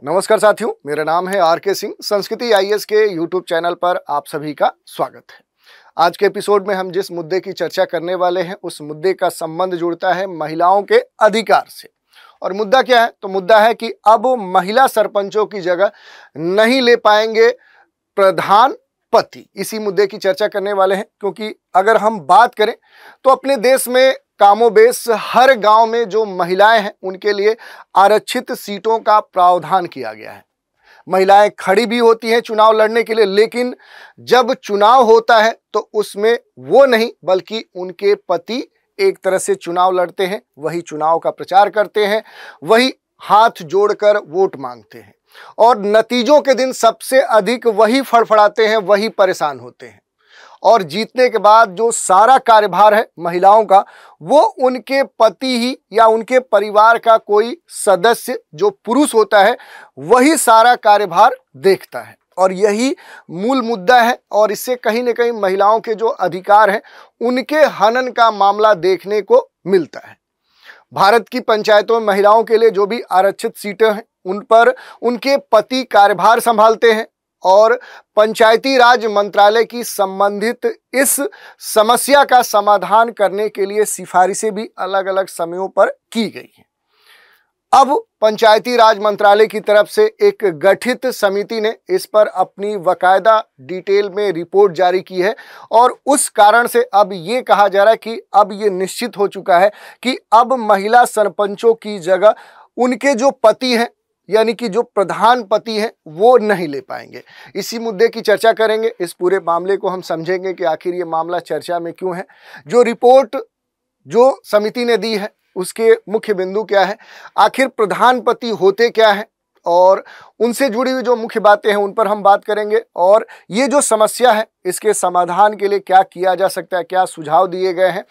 नमस्कार साथियों, मेरा नाम है आर.के. सिंह। संस्कृति आईएएस के यूट्यूब चैनल पर आप सभी का स्वागत है। आज के एपिसोड में हम जिस मुद्दे की चर्चा करने वाले हैं उस मुद्दे का संबंध जुड़ता है महिलाओं के अधिकार से। और मुद्दा क्या है? तो मुद्दा है कि अब महिला सरपंचों की जगह नहीं ले पाएंगे प्रधान पति। इसी मुद्दे की चर्चा करने वाले हैं, क्योंकि अगर हम बात करें तो अपने देश में कामोबेश हर गांव में जो महिलाएं हैं उनके लिए आरक्षित सीटों का प्रावधान किया गया है। महिलाएं खड़ी भी होती हैं चुनाव लड़ने के लिए, लेकिन जब चुनाव होता है तो उसमें वो नहीं बल्कि उनके पति एक तरह से चुनाव लड़ते हैं, वही चुनाव का प्रचार करते हैं, वही हाथ जोड़कर वोट मांगते हैं और नतीजों के दिन सबसे अधिक वही फड़फड़ाते हैं, वही परेशान होते हैं। और जीतने के बाद जो सारा कार्यभार है महिलाओं का, वो उनके पति ही या उनके परिवार का कोई सदस्य जो पुरुष होता है वही सारा कार्यभार देखता है। और यही मूल मुद्दा है और इससे कहीं न कहीं महिलाओं के जो अधिकार हैं उनके हनन का मामला देखने को मिलता है। भारत की पंचायतों में महिलाओं के लिए जो भी आरक्षित सीटें हैं उन पर उनके पति कार्यभार संभालते हैं और पंचायती राज मंत्रालय की संबंधित इस समस्या का समाधान करने के लिए सिफारिशें भी अलग अलग समयों पर की गई हैं। अब पंचायती राज मंत्रालय की तरफ से एक गठित समिति ने इस पर अपनी बाकायदा डिटेल में रिपोर्ट जारी की है और उस कारण से अब ये कहा जा रहा है कि अब ये निश्चित हो चुका है कि अब महिला सरपंचों की जगह उनके जो पति हैं यानी कि जो प्रधान पति हैं वो नहीं ले पाएंगे। इसी मुद्दे की चर्चा करेंगे। इस पूरे मामले को हम समझेंगे कि आखिर ये मामला चर्चा में क्यों है, जो रिपोर्ट जो समिति ने दी है उसके मुख्य बिंदु क्या है, आखिर प्रधान पति होते क्या है और उनसे जुड़ी हुई जो मुख्य बातें हैं उन पर हम बात करेंगे। और ये जो समस्या है इसके समाधान के लिए क्या किया जा सकता है, क्या सुझाव दिए गए हैं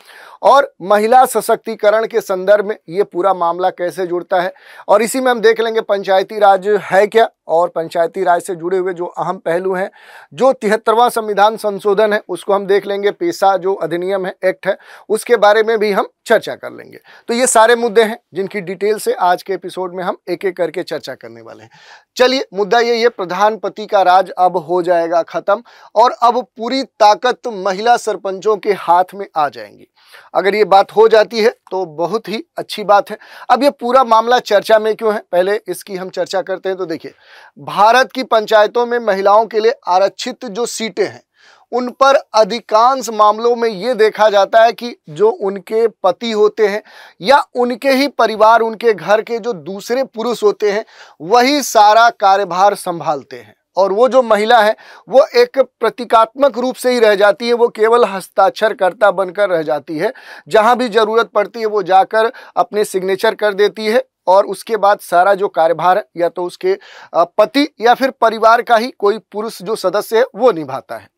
और महिला सशक्तिकरण के संदर्भ में ये पूरा मामला कैसे जुड़ता है। और इसी में हम देख लेंगे पंचायती राज है क्या और पंचायती राज से जुड़े हुए जो अहम पहलू हैं, जो 73वां संविधान संशोधन है उसको हम देख लेंगे, पेशा जो अधिनियम है, एक्ट है, उसके बारे में भी हम चर्चा कर लेंगे। तो ये सारे मुद्दे हैं जिनकी डिटेल से आज के एपिसोड में हम एक एक करके चर्चा करने वाले हैं। चलिए, मुद्दा ये प्रधान पति का राज अब हो जाएगा खत्म और अब पूरी ताकत महिला सरपंचों के हाथ में आ जाएंगी। अगर ये बात हो जाती है तो बहुत ही अच्छी बात है। अब ये पूरा मामला चर्चा में क्यों है, पहले इसकी हम चर्चा करते हैं। तो देखिए, भारत की पंचायतों में महिलाओं के लिए आरक्षित जो सीटें हैं उन पर अधिकांश मामलों में ये देखा जाता है कि जो उनके पति होते हैं या उनके ही परिवार, उनके घर के जो दूसरे पुरुष होते हैं वही सारा कार्यभार संभालते हैं और वो जो महिला है वो एक प्रतीकात्मक रूप से ही रह जाती है, वो केवल हस्ताक्षरकर्ता बनकर रह जाती है। जहां भी जरूरत पड़ती है वो जाकर अपने सिग्नेचर कर देती है और उसके बाद सारा जो कार्यभार है या तो उसके पति या फिर परिवार का ही कोई पुरुष जो सदस्य है वो निभाता है।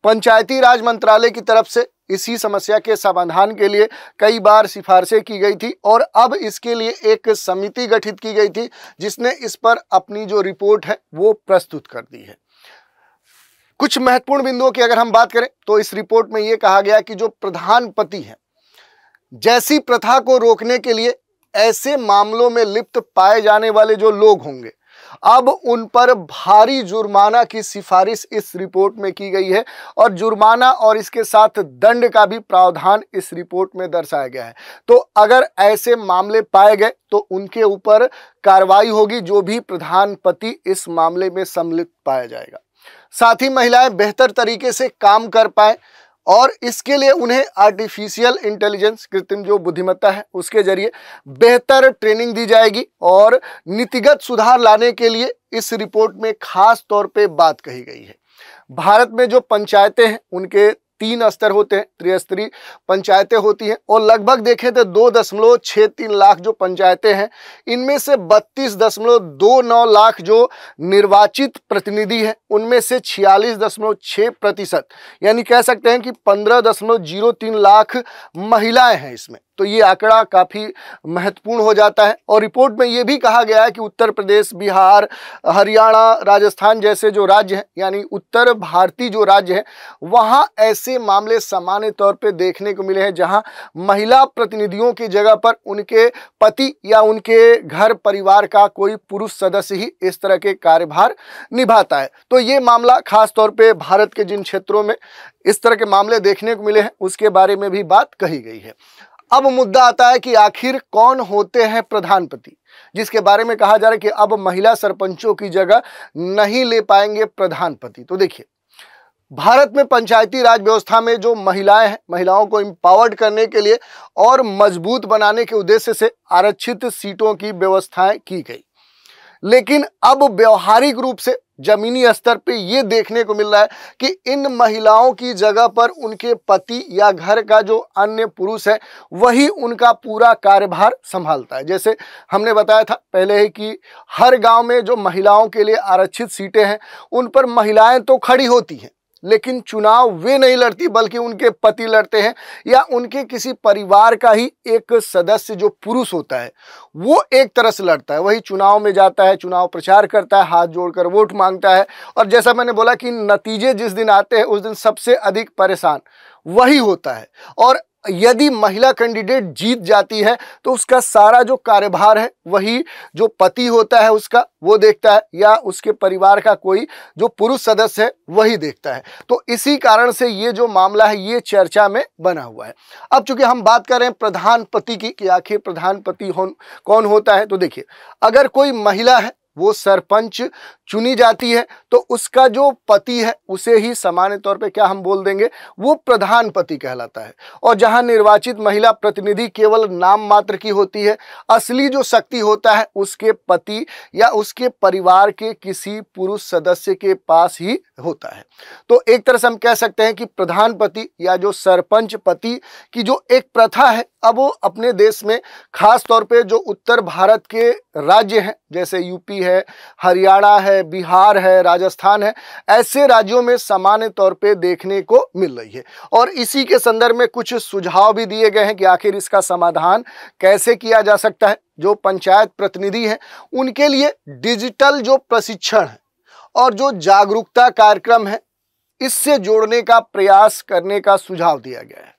पंचायती राज मंत्रालय की तरफ से इसी समस्या के समाधान के लिए कई बार सिफारिशें की गई थी और अब इसके लिए एक समिति गठित की गई थी जिसने इस पर अपनी जो रिपोर्ट है वो प्रस्तुत कर दी है। कुछ महत्वपूर्ण बिंदुओं की अगर हम बात करें तो इस रिपोर्ट में ये कहा गया कि जो प्रधान पति है जैसी प्रथा को रोकने के लिए ऐसे मामलों में लिप्त पाए जाने वाले जो लोग होंगे अब उन पर भारी जुर्माना की सिफारिश इस रिपोर्ट में की गई है और जुर्माना और इसके साथ दंड का भी प्रावधान इस रिपोर्ट में दर्शाया गया है। तो अगर ऐसे मामले पाए गए तो उनके ऊपर कार्रवाई होगी, जो भी प्रधान पति इस मामले में सम्मिलित पाया जाएगा। साथ ही महिलाएं बेहतर तरीके से काम कर पाए और इसके लिए उन्हें आर्टिफिशियल इंटेलिजेंस, कृत्रिम जो बुद्धिमत्ता है, उसके जरिए बेहतर ट्रेनिंग दी जाएगी और नीतिगत सुधार लाने के लिए इस रिपोर्ट में खास तौर पे बात कही गई है। भारत में जो पंचायतें हैं उनके 3 स्तर होते हैं, त्रिस्तरीय पंचायतें होती हैं और लगभग देखें तो 2.63 लाख जो पंचायतें हैं इनमें से 32.29 लाख जो निर्वाचित प्रतिनिधि हैं उनमें से 46.6% यानी कह सकते हैं कि 15.03 लाख महिलाएं हैं इसमें। तो ये आंकड़ा काफ़ी महत्वपूर्ण हो जाता है। और रिपोर्ट में ये भी कहा गया है कि उत्तर प्रदेश, बिहार, हरियाणा, राजस्थान जैसे जो राज्य हैं यानी उत्तर भारतीय जो राज्य हैं वहाँ ऐसे ऐसे मामले सामान्य तौर पे देखने को मिले हैं जहां महिला प्रतिनिधियों की जगह पर उनके पति या उनके घर परिवार का कोई पुरुष सदस्य ही इस तरह के कार्यभार निभाता है। तो ये मामला खास तौर पे भारत के जिन क्षेत्रों में इस तरह के मामले देखने को मिले हैं उसके बारे में भी बात कही गई है। अब मुद्दा आता है कि आखिर कौन होते हैं प्रधानपति, जिसके बारे में कहा जा रहा है कि अब महिला सरपंचों की जगह नहीं ले पाएंगे प्रधानपति। तो देखिए, भारत में पंचायती राज व्यवस्था में जो महिलाएं हैं, महिलाओं को एम्पावर्ड करने के लिए और मजबूत बनाने के उद्देश्य से आरक्षित सीटों की व्यवस्थाएं की गई। लेकिन अब व्यवहारिक रूप से जमीनी स्तर पे ये देखने को मिल रहा है कि इन महिलाओं की जगह पर उनके पति या घर का जो अन्य पुरुष है वही उनका पूरा कार्यभार संभालता है। जैसे हमने बताया था पहले ही कि हर गांव में जो महिलाओं के लिए आरक्षित सीटें हैं उन पर महिलाएं तो खड़ी होती हैं, लेकिन चुनाव वे नहीं लड़ती बल्कि उनके पति लड़ते हैं या उनके किसी परिवार का ही एक सदस्य जो पुरुष होता है वो एक तरह से लड़ता है, वही चुनाव में जाता है, चुनाव प्रचार करता है, हाथ जोड़कर वोट मांगता है। और जैसा मैंने बोला कि नतीजे जिस दिन आते हैं उस दिन सबसे अधिक परेशान वही होता है। और यदि महिला कैंडिडेट जीत जाती है तो उसका सारा जो कार्यभार है वही जो पति होता है उसका वो देखता है या उसके परिवार का कोई जो पुरुष सदस्य है वही देखता है। तो इसी कारण से ये जो मामला है ये चर्चा में बना हुआ है। अब चूंकि हम बात कर रहे हैं प्रधानपति की कि आखिर प्रधानपति कौन होता है, तो देखिए, अगर कोई महिला है वो सरपंच चुनी जाती है तो उसका जो पति है उसे ही सामान्य तौर पे क्या हम बोल देंगे, वो प्रधानपति कहलाता है। और जहां निर्वाचित महिला प्रतिनिधि केवल नाम मात्र की होती है, असली जो शक्ति होता है उसके पति या उसके परिवार के किसी पुरुष सदस्य के पास ही होता है। तो एक तरह से हम कह सकते हैं कि प्रधानपति या जो सरपंच पति की जो एक प्रथा है अब वो अपने देश में खास तौर पे जो उत्तर भारत के राज्य हैं जैसे यूपी है, हरियाणा है, बिहार है, राजस्थान है, ऐसे राज्यों में सामान्य तौर पे देखने को मिल रही है। और इसी के संदर्भ में कुछ सुझाव भी दिए गए हैं कि आखिर इसका समाधान कैसे किया जा सकता है। जो पंचायत प्रतिनिधि हैं उनके लिए डिजिटल जो प्रशिक्षण है और जो जागरूकता कार्यक्रम है इससे जोड़ने का प्रयास करने का सुझाव दिया गया है।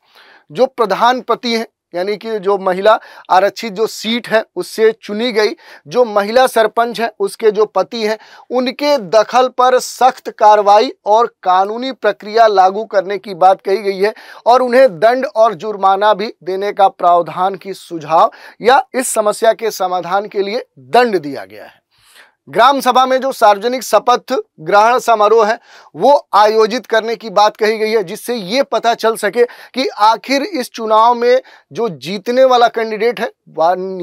जो प्रधानपति है यानी कि जो महिला आरक्षित जो सीट है उससे चुनी गई जो महिला सरपंच है उसके जो पति हैं उनके दखल पर सख्त कार्रवाई और कानूनी प्रक्रिया लागू करने की बात कही गई है और उन्हें दंड और जुर्माना भी देने का प्रावधान की सुझाव या इस समस्या के समाधान के लिए दंड दिया गया है। ग्राम सभा में जो सार्वजनिक शपथ ग्रहण समारोह है वो आयोजित करने की बात कही गई है जिससे ये पता चल सके कि आखिर इस चुनाव में जो जीतने वाला कैंडिडेट है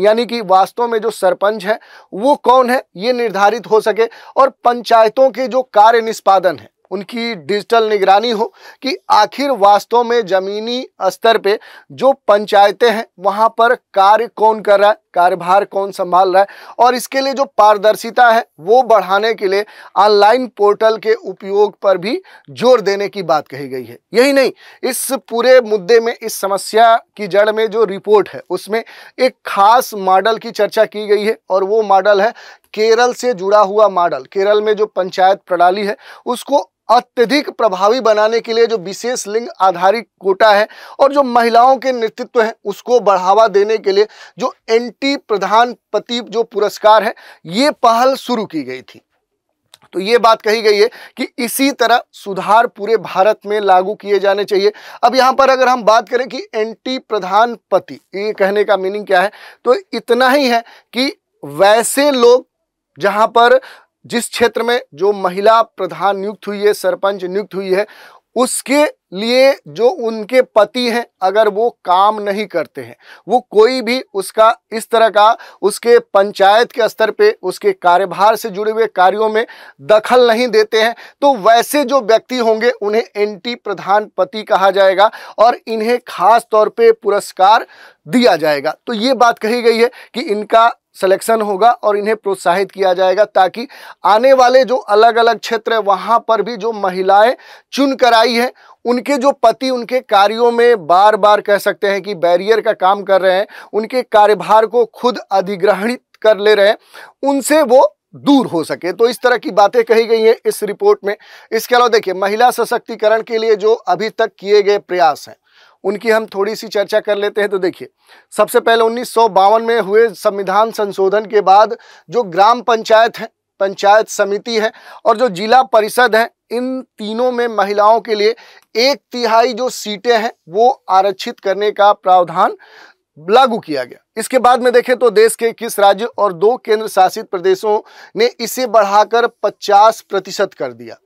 यानी कि वास्तव में जो सरपंच है वो कौन है ये निर्धारित हो सके और पंचायतों के जो कार्य निष्पादन है उनकी डिजिटल निगरानी हो कि आखिर वास्तव में जमीनी स्तर पे जो पंचायतें हैं वहां पर कार्य कौन कर रहा है, कार्यभार कौन संभाल रहा है। और इसके लिए जो पारदर्शिता है वो बढ़ाने के लिए ऑनलाइन पोर्टल के उपयोग पर भी जोर देने की बात कही गई है। यही नहीं, इस पूरे मुद्दे में इस समस्या की जड़ में जो रिपोर्ट है उसमें एक खास मॉडल की चर्चा की गई है और वो मॉडल है केरल से जुड़ा हुआ मॉडल। केरल में जो पंचायत प्रणाली है उसको अत्यधिक प्रभावी बनाने के लिए जो विशेष लिंग आधारित कोटा है और जो महिलाओं के नेतृत्व है उसको बढ़ावा देने के लिए जो एंटी प्रधानपति जो पुरस्कार है ये पहल शुरू की गई थी। तो ये बात कही गई है कि इसी तरह सुधार पूरे भारत में लागू किए जाने चाहिए। अब यहाँ पर अगर हम बात करें कि एंटी प्रधानपति ये कहने का मीनिंग क्या है, तो इतना ही है कि वैसे लोग जहाँ पर जिस क्षेत्र में जो महिला प्रधान नियुक्त हुई है, सरपंच नियुक्त हुई है, उसके लिए जो उनके पति हैं अगर वो काम नहीं करते हैं, वो कोई भी उसका इस तरह का उसके पंचायत के स्तर पे उसके कार्यभार से जुड़े हुए कार्यों में दखल नहीं देते हैं, तो वैसे जो व्यक्ति होंगे उन्हें एंटी प्रधानपति कहा जाएगा और इन्हें खास तौर पे पुरस्कार दिया जाएगा। तो ये बात कही गई है कि इनका सिलेक्शन होगा और इन्हें प्रोत्साहित किया जाएगा ताकि आने वाले जो अलग अलग क्षेत्र है वहां पर भी जो महिलाएं चुन कर आई है उनके जो पति उनके कार्यों में बार बार कह सकते हैं कि बैरियर का काम कर रहे हैं, उनके कार्यभार को खुद अधिग्रहित कर ले रहे हैं, उनसे वो दूर हो सके। तो इस तरह की बातें कही गई हैं इस रिपोर्ट में। इसके अलावा देखिए, महिला सशक्तिकरण के लिए जो अभी तक किए गए प्रयास हैं उनकी हम थोड़ी सी चर्चा कर लेते हैं। तो देखिए, सबसे पहले 1952 में हुए संविधान संशोधन के बाद जो ग्राम पंचायत है, पंचायत समिति है और जो जिला परिषद है, इन तीनों में महिलाओं के लिए 1/3 जो सीटें हैं वो आरक्षित करने का प्रावधान लागू किया गया। इसके बाद में देखें तो देश के 21 राज्य और 2 केंद्र शासित प्रदेशों ने इसे बढ़ाकर 50% कर दिया,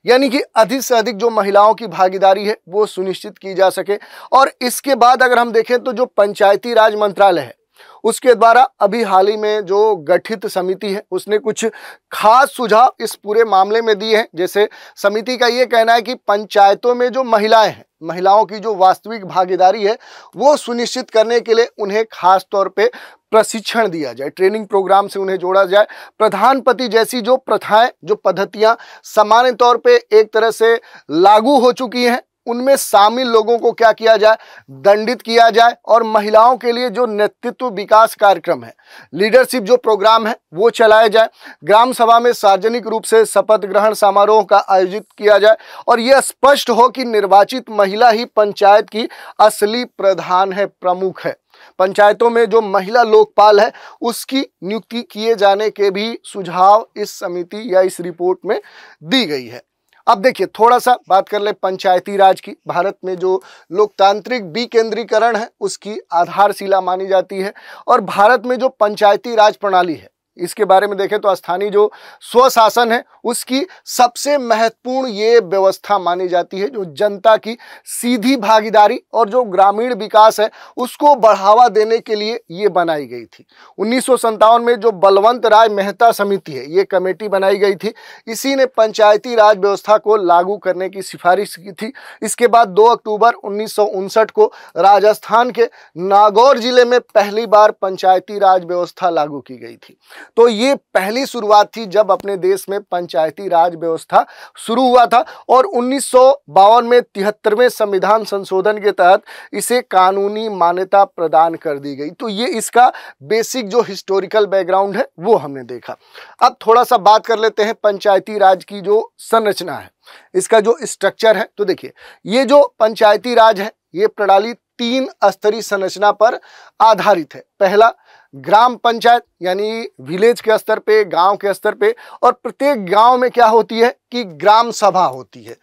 यानी कि अधिक से अधिक जो महिलाओं की भागीदारी है वो सुनिश्चित की जा सके। और इसके बाद अगर हम देखें तो जो पंचायती राज मंत्रालय है उसके द्वारा अभी हाल ही में जो गठित समिति है उसने कुछ खास सुझाव इस पूरे मामले में दिए हैं। जैसे समिति का ये कहना है कि पंचायतों में जो महिलाएं हैं, महिलाओं की जो वास्तविक भागीदारी है वो सुनिश्चित करने के लिए उन्हें खास तौर पे प्रशिक्षण दिया जाए, ट्रेनिंग प्रोग्राम से उन्हें जोड़ा जाए। प्रधान पति जैसी जो प्रथाएं, जो पद्धतियां सामान्य तौर पे एक तरह से लागू हो चुकी हैं, उनमें शामिल लोगों को क्या किया जाए, दंडित किया जाए। और महिलाओं के लिए जो नेतृत्व विकास कार्यक्रम है, लीडरशिप जो प्रोग्राम है वो चलाया जाए। ग्राम सभा में सार्वजनिक रूप से शपथ ग्रहण समारोह का आयोजित किया जाए और यह स्पष्ट हो कि निर्वाचित महिला ही पंचायत की असली प्रधान है, प्रमुख है। पंचायतों में जो महिला लोकपाल है उसकी नियुक्ति किए जाने के भी सुझाव इस समिति या इस रिपोर्ट में दी गई है। अब देखिए, थोड़ा सा बात कर ले पंचायती राज की। भारत में जो लोकतांत्रिक विकेंद्रीकरण है उसकी आधारशिला मानी जाती है और भारत में जो पंचायती राज प्रणाली है इसके बारे में देखें तो स्थानीय जो स्वशासन है उसकी सबसे महत्वपूर्ण ये व्यवस्था मानी जाती है जो जनता की सीधी भागीदारी और जो ग्रामीण विकास है उसको बढ़ावा देने के लिए ये बनाई गई थी। 1957 में जो बलवंत राय मेहता समिति है, ये कमेटी बनाई गई थी। इसी ने पंचायती राज व्यवस्था को लागू करने की सिफारिश की थी। इसके बाद 2 अक्टूबर 1959 को राजस्थान के नागौर जिले में पहली बार पंचायती राज व्यवस्था लागू की गई थी। तो ये पहली शुरुआत थी जब अपने देश में पंचायती राज व्यवस्था शुरू हुआ था और 1952 में 73वें संविधान संशोधन के तहत इसे कानूनी मान्यता प्रदान कर दी गई। तो ये इसका बेसिक जो हिस्टोरिकल बैकग्राउंड है वो हमने देखा। अब थोड़ा सा बात कर लेते हैं पंचायती राज की जो संरचना है, इसका जो स्ट्रक्चर है। तो देखिए, ये जो पंचायती राज है ये प्रणाली 3 स्तरीय संरचना पर आधारित है। पहला, ग्राम पंचायत यानी विलेज के स्तर पे, गांव के स्तर पे, और प्रत्येक गांव में क्या होती है कि ग्राम सभा होती है।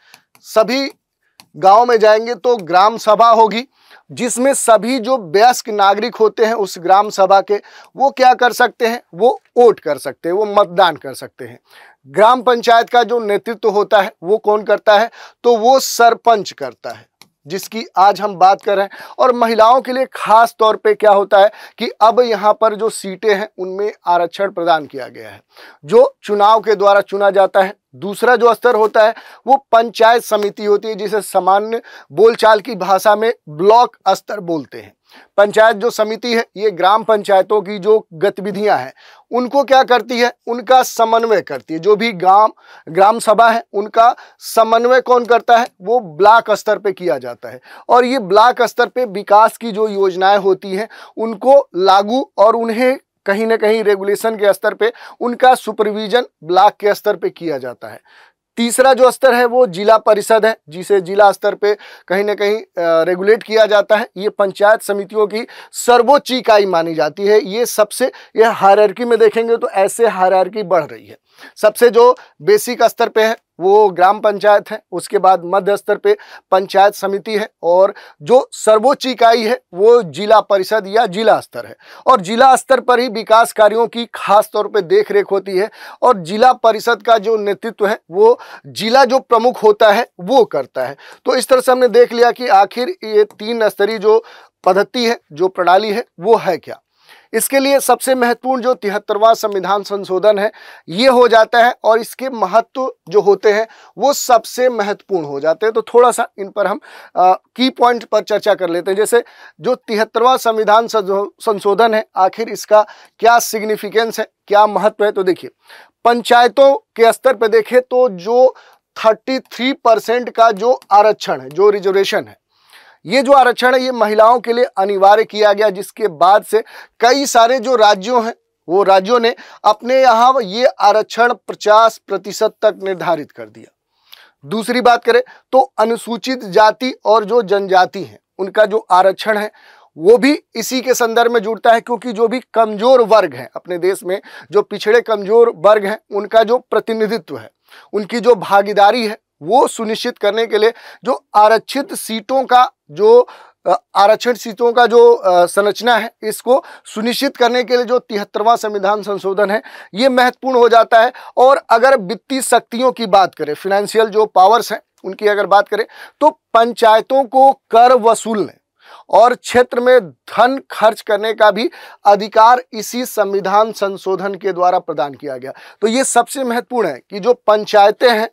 सभी गांव में जाएंगे तो ग्राम सभा होगी जिसमें सभी जो वयस्क नागरिक होते हैं उस ग्राम सभा के, वो क्या कर सकते हैं, वो वोट कर सकते हैं, वो मतदान कर सकते हैं। ग्राम पंचायत का जो नेतृत्व होता है वो कौन करता है, तो वो सरपंच करता है, जिसकी आज हम बात कर रहे हैं। और महिलाओं के लिए खास तौर पे क्या होता है कि अब यहाँ पर जो सीटें हैं उनमें आरक्षण प्रदान किया गया है जो चुनाव के द्वारा चुना जाता है। दूसरा जो स्तर होता है वो पंचायत समिति होती है, जिसे सामान्य बोलचाल की भाषा में ब्लॉक स्तर बोलते हैं। पंचायत जो समिति है ये ग्राम पंचायतों की जो गतिविधियां हैं उनको क्या करती है, उनका समन्वय करती है। जो भी ग्राम सभा है उनका समन्वय कौन करता है, वो ब्लॉक स्तर पे किया जाता है। और ये ब्लॉक स्तर पे विकास की जो योजनाएं होती हैं उनको लागू और उन्हें कहीं ना कहीं रेगुलेशन के स्तर पे उनका सुपरविजन ब्लॉक के स्तर पे किया जाता है। तीसरा जो स्तर है वो जिला परिषद है, जिसे जिला स्तर पे कहीं ना कहीं रेगुलेट किया जाता है। ये पंचायत समितियों की सर्वोच्च इकाई मानी जाती है। ये हायरार्की में देखेंगे तो ऐसे हायरार्की बढ़ रही है। सबसे जो बेसिक स्तर पे है वो ग्राम पंचायत है, उसके बाद मध्य स्तर पे पंचायत समिति है और जो सर्वोच्च इकाई है वो जिला परिषद या जिला स्तर है। और जिला स्तर पर ही विकास कार्यों की खास तौर पे देख रेख होती है और जिला परिषद का जो नेतृत्व है वो जिला जो प्रमुख होता है वो करता है। तो इस तरह से हमने देख लिया कि आखिर ये 3 स्तरीय जो पद्धति है, जो प्रणाली है, वो है क्या। इसके लिए सबसे महत्वपूर्ण जो 73वां संविधान संशोधन है ये हो जाता है और इसके महत्व जो होते हैं वो सबसे महत्वपूर्ण हो जाते हैं। तो थोड़ा सा इन पर हम की पॉइंट पर चर्चा कर लेते हैं। जैसे जो 73वां संविधान संशोधन है, आखिर इसका क्या सिग्निफिकेंस है, क्या महत्व है। तो देखिए, पंचायतों के स्तर पर देखें तो जो 33% का जो आरक्षण है, जो रिजर्वेशन है, ये जो आरक्षण है ये महिलाओं के लिए अनिवार्य किया गया, जिसके बाद से कई सारे जो राज्यों हैं वो राज्यों ने अपने यहाँ ये आरक्षण 50% तक निर्धारित कर दिया। दूसरी बात करें तो अनुसूचित जाति और जो जनजाति हैं उनका जो आरक्षण है वो भी इसी के संदर्भ में जुड़ता है, क्योंकि जो भी कमजोर वर्ग हैं अपने देश में, जो पिछड़े कमजोर वर्ग हैं, उनका जो प्रतिनिधित्व है, उनकी जो भागीदारी है, वो सुनिश्चित करने के लिए जो आरक्षित सीटों का जो आरक्षण सीटों का जो संरचना है, इसको सुनिश्चित करने के लिए जो 73वां संविधान संशोधन है ये महत्वपूर्ण हो जाता है। और अगर वित्तीय शक्तियों की बात करें, फाइनेंशियल जो पावर्स हैं उनकी अगर बात करें, तो पंचायतों को कर वसूलने और क्षेत्र में धन खर्च करने का भी अधिकार इसी संविधान संशोधन के द्वारा प्रदान किया गया। तो ये सबसे महत्वपूर्ण है कि जो पंचायतें हैं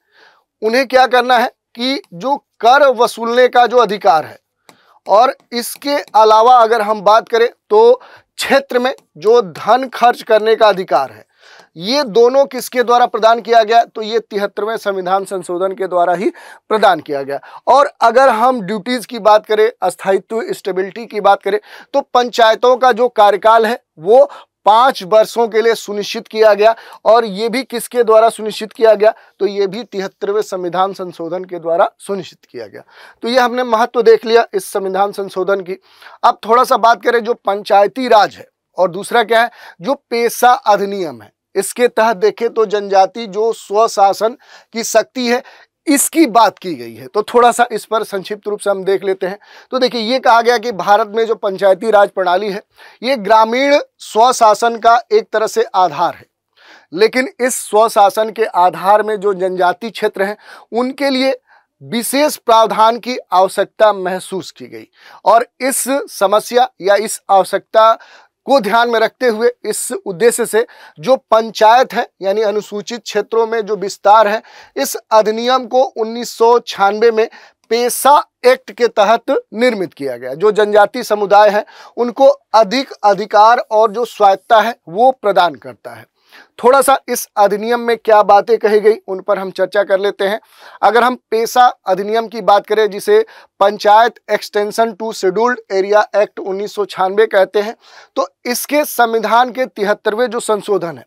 उन्हें क्या करना है कि जो कर वसूलने का जो अधिकार है, और इसके अलावा अगर हम बात करें तो क्षेत्र में जो धन खर्च करने का अधिकार है, ये दोनों किसके द्वारा प्रदान किया गया? तो ये 73वें संविधान संशोधन के द्वारा ही प्रदान किया गया। और अगर हम ड्यूटीज की बात करें, स्थायित्व स्टेबिलिटी की बात करें, तो पंचायतों का जो कार्यकाल है वो 5 वर्षों के लिए सुनिश्चित किया गया। और ये भी किसके द्वारा सुनिश्चित किया गया? तो ये भी 73वें संविधान संशोधन के द्वारा सुनिश्चित किया गया। तो ये हमने महत्व देख लिया इस संविधान संशोधन की। अब थोड़ा सा बात करें जो पंचायती राज है, और दूसरा क्या है, जो पेशा अधिनियम है। इसके तहत देखें तो जनजाति जो स्वशासन की शक्ति है, इसकी बात की गई है। तो थोड़ा सा इस पर संक्षिप्त रूप से हम देख लेते हैं। तो देखिए, ये कहा गया कि भारत में जो पंचायती राज प्रणाली है ये ग्रामीण स्वशासन का एक तरह से आधार है, लेकिन इस स्वशासन के आधार में जो जनजाति क्षेत्र हैं उनके लिए विशेष प्रावधान की आवश्यकता महसूस की गई। और इस समस्या या इस आवश्यकता को ध्यान में रखते हुए, इस उद्देश्य से जो पंचायत है यानी अनुसूचित क्षेत्रों में जो विस्तार है, इस अधिनियम को 1996 में पेशा एक्ट के तहत निर्मित किया गया। जो जनजाति समुदाय है उनको अधिक अधिकार और जो स्वायत्तता है वो प्रदान करता है। थोड़ा सा इस अधिनियम में क्या बातें कही गई उन पर हम चर्चा कर लेते हैं। अगर हम पेशा अधिनियम की बात करें, जिसे panchayat extension to scheduled area act 1996 कहते हैं, तो इसके संविधान के 73वें जो संशोधन है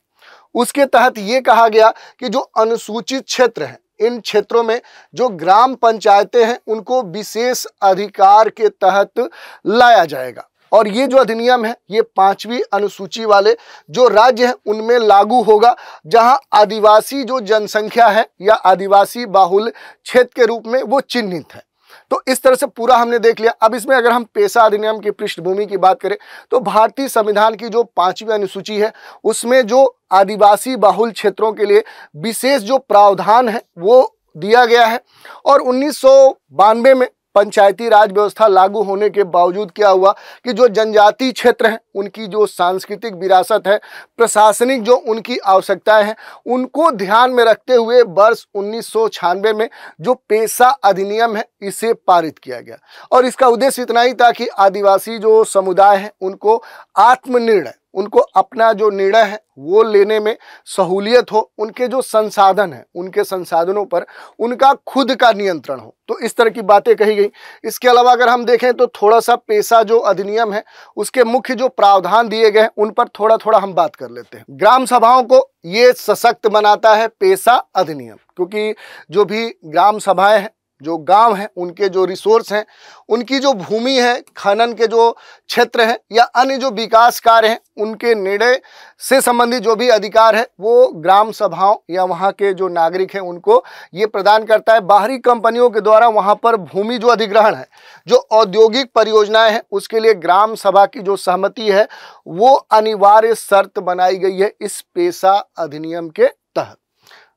उसके तहत ये कहा गया कि जो अनुसूचित क्षेत्र हैं, इन क्षेत्रों में जो ग्राम पंचायतें हैं उनको विशेष अधिकार के तहत लाया जाएगा। और ये जो अधिनियम है ये 5वीं अनुसूची वाले जो राज्य हैं उनमें लागू होगा, जहां आदिवासी जो जनसंख्या है या आदिवासी बाहुल क्षेत्र के रूप में वो चिन्हित है। तो इस तरह से पूरा हमने देख लिया। अब इसमें अगर हम पेशा अधिनियम की पृष्ठभूमि की बात करें, तो भारतीय संविधान की जो 5वीं अनुसूची है उसमें जो आदिवासी बाहुल क्षेत्रों के लिए विशेष जो प्रावधान है वो दिया गया है। और 1992 में पंचायती राज व्यवस्था लागू होने के बावजूद क्या हुआ कि जो जनजाति क्षेत्र हैं उनकी जो सांस्कृतिक विरासत है, प्रशासनिक जो उनकी आवश्यकताएं हैं, उनको ध्यान में रखते हुए वर्ष 1996 में जो पेशा अधिनियम है इसे पारित किया गया। और इसका उद्देश्य इतना ही था कि आदिवासी जो समुदाय है उनको आत्मनिर्णय, उनको अपना जो निर्णय है वो लेने में सहूलियत हो, उनके जो संसाधन है उनके संसाधनों पर उनका खुद का नियंत्रण हो। तो इस तरह की बातें कही गई। इसके अलावा अगर हम देखें तो थोड़ा सा पेशा जो अधिनियम है उसके मुख्य जो प्रावधान दिए गए हैं उन पर थोड़ा थोड़ा हम बात कर लेते हैं। ग्राम सभाओं को ये सशक्त बनाता है पेशा अधिनियम, क्योंकि जो भी ग्राम सभाएं हैं, जो गांव हैं, उनके जो रिसोर्स हैं, उनकी जो भूमि है, खनन के जो क्षेत्र हैं या अन्य जो विकास कार्य हैं, उनके निर्णय से संबंधित जो भी अधिकार है वो ग्राम सभाओं या वहाँ के जो नागरिक हैं उनको ये प्रदान करता है। बाहरी कंपनियों के द्वारा वहाँ पर भूमि जो अधिग्रहण है, जो औद्योगिक परियोजनाएं हैं, उसके लिए ग्राम सभा की जो सहमति है वो अनिवार्य शर्त बनाई गई है इस पेशा अधिनियम के तहत।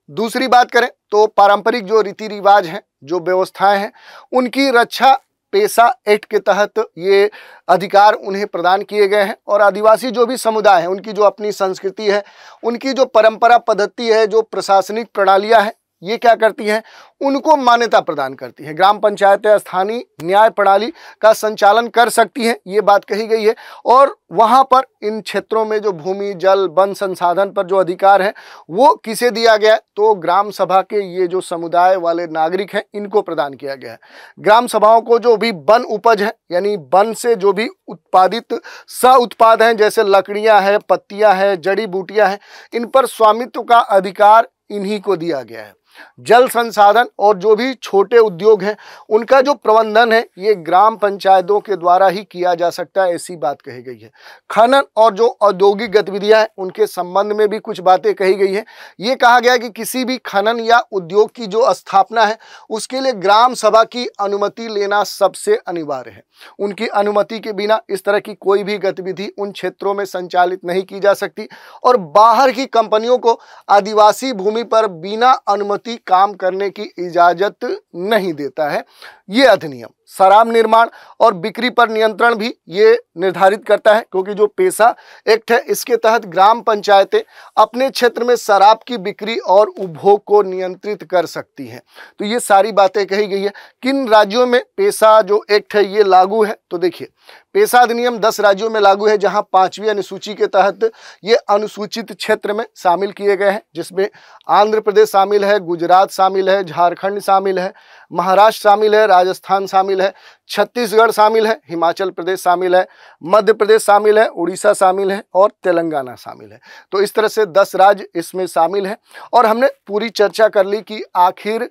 दूसरी बात करें तो पारंपरिक जो रीति रिवाज हैं, जो व्यवस्थाएं हैं, उनकी रक्षा पेशा एक्ट के तहत ये अधिकार उन्हें प्रदान किए गए हैं। और आदिवासी जो भी समुदाय हैं उनकी जो अपनी संस्कृति है, उनकी जो परंपरा पद्धति है, जो प्रशासनिक प्रणालियां हैं, ये क्या करती हैं, उनको मान्यता प्रदान करती हैं। ग्राम पंचायतें स्थानीय न्याय प्रणाली का संचालन कर सकती हैं, ये बात कही गई है। और वहाँ पर इन क्षेत्रों में जो भूमि, जल, वन संसाधन पर जो अधिकार है वो किसे दिया गया है, तो ग्राम सभा के ये जो समुदाय वाले नागरिक हैं इनको प्रदान किया गया है। ग्राम सभाओं को जो भी वन उपज है, यानी वन से जो भी उत्पादित स उत्पाद हैं, जैसे लकड़ियां हैं, पत्तियां हैं, जड़ी बूटियां हैं, इन पर स्वामित्व का अधिकार इन्हीं को दिया गया है। जल संसाधन और जो भी छोटे उद्योग हैं उनका जो प्रबंधन है ये ग्राम पंचायतों के द्वारा ही किया जा सकता है, ऐसी बात कही गई है। खनन और जो औद्योगिक गतिविधियां हैं उनके संबंध में भी कुछ बातें कही गई है। ये कहा गया है कि किसी भी खनन या उद्योग की जो स्थापना है उसके लिए ग्राम सभा की अनुमति लेना सबसे अनिवार्य है। उनकी अनुमति के बिना इस तरह की कोई भी गतिविधि उन क्षेत्रों में संचालित नहीं की जा सकती। और बाहर की कंपनियों को आदिवासी भूमि पर बिना अनुमति काम करने की इजाजत नहीं देता है ये अधिनियम। शराब निर्माण और बिक्री पर नियंत्रण भी ये निर्धारित करता है, क्योंकि जो पेशा एक्ट है इसके तहत ग्राम पंचायतें अपने क्षेत्र में शराब की बिक्री और उपभोग को नियंत्रित कर सकती हैं। तो ये सारी बातें कही गई है। किन राज्यों में पेशा जो एक्ट है ये लागू है, तो देखिए पेशा अधिनियम 10 राज्यों में लागू है, जहां 5वीं अनुसूची के तहत ये अनुसूचित क्षेत्र में शामिल किए गए हैं, जिसमें आंध्र प्रदेश शामिल है, गुजरात शामिल है, झारखंड शामिल है, महाराष्ट्र शामिल है, राजस्थान शामिल है, छत्तीसगढ़ शामिल है, हिमाचल प्रदेश शामिल है, मध्य प्रदेश शामिल है, उड़ीसा शामिल है और तेलंगाना शामिल है। तो इस तरह से 10 राज्य इसमें शामिल है। और हमने पूरी चर्चा कर ली कि आखिर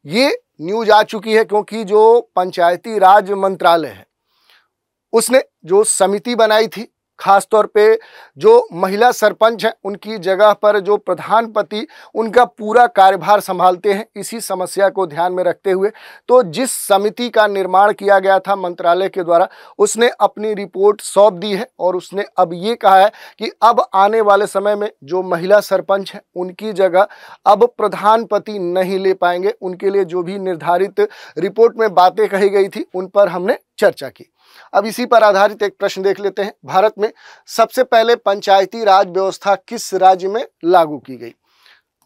ये न्यूज आ चुकी है क्योंकि जो पंचायती राज मंत्रालय है उसने जो समिति बनाई थी, खासतौर पे जो महिला सरपंच हैं उनकी जगह पर जो प्रधानपति उनका पूरा कार्यभार संभालते हैं, इसी समस्या को ध्यान में रखते हुए तो जिस समिति का निर्माण किया गया था मंत्रालय के द्वारा उसने अपनी रिपोर्ट सौंप दी है। और उसने अब ये कहा है कि अब आने वाले समय में जो महिला सरपंच हैं उनकी जगह अब प्रधानपति नहीं ले पाएंगे। उनके लिए जो भी निर्धारित रिपोर्ट में बातें कही गई थी उन पर हमने चर्चा की। अब इसी पर आधारित एक प्रश्न देख लेते हैं। भारत में सबसे पहले पंचायती राज व्यवस्था किस राज्य में लागू की गई?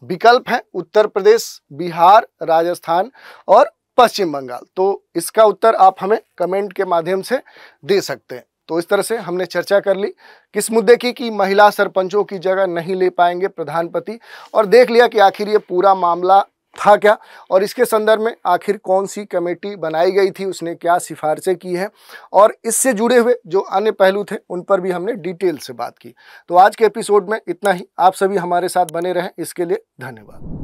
विकल्प हैं उत्तर प्रदेश, बिहार, राजस्थान और पश्चिम बंगाल। तो इसका उत्तर आप हमें कमेंट के माध्यम से दे सकते हैं। तो इस तरह से हमने चर्चा कर ली किस मुद्दे की, कि महिला सरपंचों की जगह नहीं ले पाएंगे प्रधानपति, और देख लिया कि आखिर ये पूरा मामला था क्या और इसके संदर्भ में आखिर कौन सी कमेटी बनाई गई थी, उसने क्या सिफारिशें की हैं, और इससे जुड़े हुए जो अन्य पहलू थे उन पर भी हमने डिटेल से बात की। तो आज के एपिसोड में इतना ही। आप सभी हमारे साथ बने रहें, इसके लिए धन्यवाद।